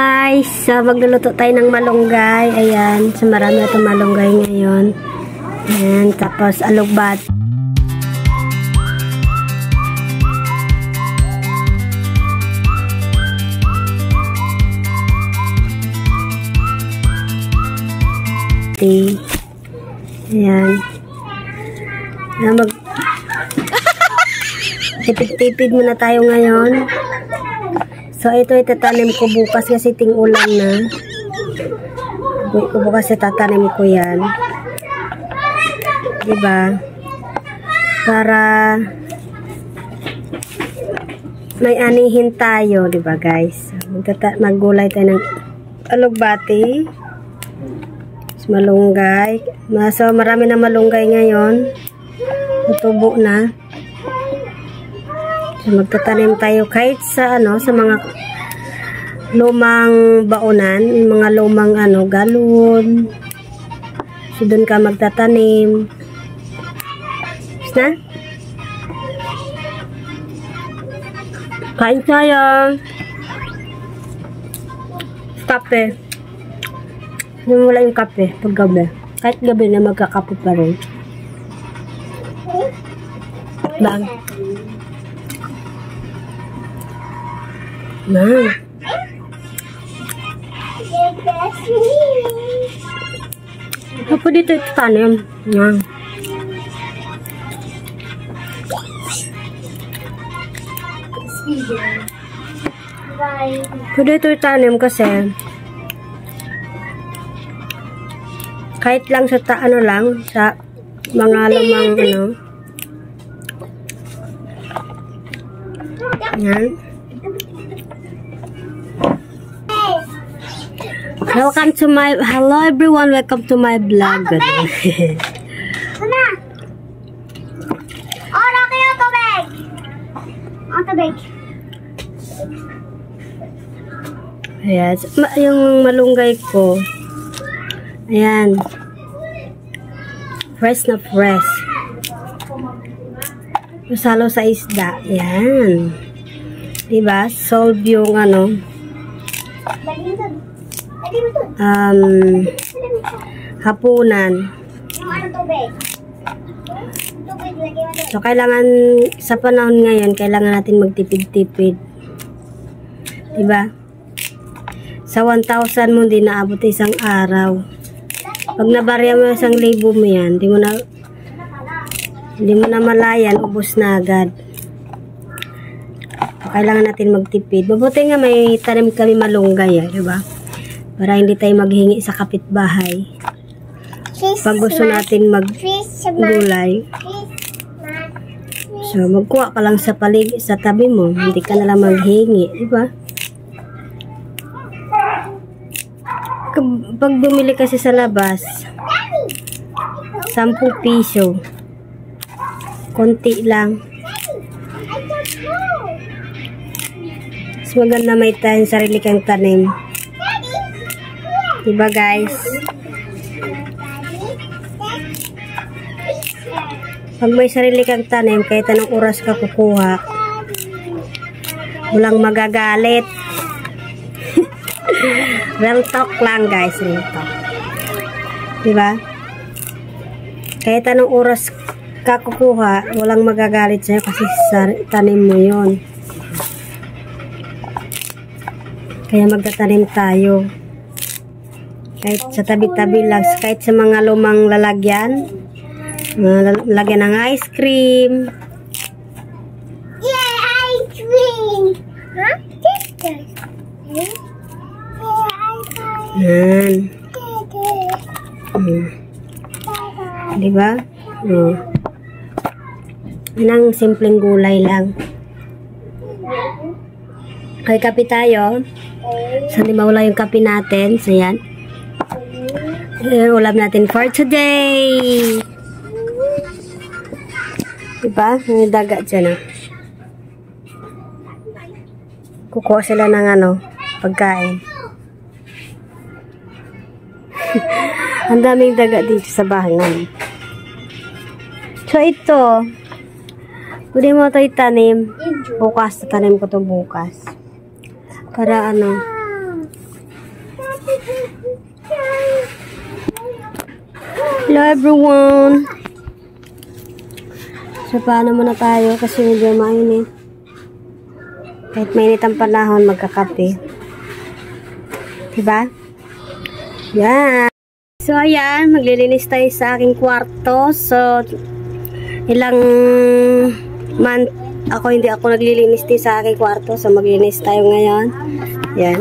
Guys, so magluluto tayo ng malunggay. Ayan, so marami itong malunggay ngayon. Ayan, tapos alugbat. Ayan. Ayan, tipid-tipid muna tayo ngayon. So, ito itatanim ko bukas kasi ting-ulan na. Bukas itatanim ko yan. Diba? Para may anihin tayo, diba guys? Maggulay tayo ng alugbati. Malunggay. So, marami na malunggay ngayon. Tutubo na. So, magtatanim tayo kahit sa sa mga lumang baonan, mga lumang galon. So, doon ka magtatanim. Tapos na? Kain tayo. Kape. Wala yung kape pag gabi. Kahit gabi na magkakape pa rin. Bang. Nah. Apa dito itanim? Nah. Pwede ito itanim kasi kahit lang sa lang sa mga lumang yan. Welcome to my, hello everyone, welcome to my vlog. Sana? Oh, laki yung tubig. Ang tubig. Ayan, yung malunggay ko. Ayan. Fresh na fresh. Masalo sa isda. Ayan. Diba? Solve yung hapunan. So, kailangan sa panahon ngayon, kailangan natin magtipid-tipid. Diba? Sa 1,000 mo, hindi naabot isang araw. Pag nabarya mo 1,000 mo yan, hindi mo na malayan, ubos na agad. So, kailangan natin magtipid. Mabuti nga may tanim kami malunggay, diba? Para hindi tayo maghingi sa kapitbahay. Pag gusto natin maggulay. So, magkuha ka lang sa sa tabi mo. Hindi ka na lang maghingi. Diba? Pag bumili kasi sa labas, 10 piso. Konti lang. Mas maganda may tayong sarili kang tanim. Diba guys? Pag may sarili kang tanim, kahit anong oras ka kukuha, walang magagalit. Real talk lang guys, real talk. Diba? Kahit anong oras ka kukuha, walang magagalit sa'yo kasi tanim mo yun. Kaya magtatanim tayo. Kahit sa tabi-tabi lang, kahit sa mga lumang lalagyan, lalagyan ng ice cream. Yeah, ice cream! Huh? Yan. Diba? Yan ang simpleng gulay lang. Okay, kape tayo. So, di mawala yung kape natin. So, yan. Ulam natin for today. Diba? May daga dyan, Kukuha sila ng pagkain. Ang daming daga dito sa bahay namin. So, ito. Pwede mo ito itanim. Bukas, tanim ko ito bukas. Para Hello everyone. So paano muna tayo kasi medyo mainit. Kahit mainit ang panahon, magkakape. Diba? Yan. So ayan, maglilinis tayo sa aking kwarto. So ilang month hindi ako naglilinis din sa aking kwarto. So maglilinis tayo ngayon. Yan.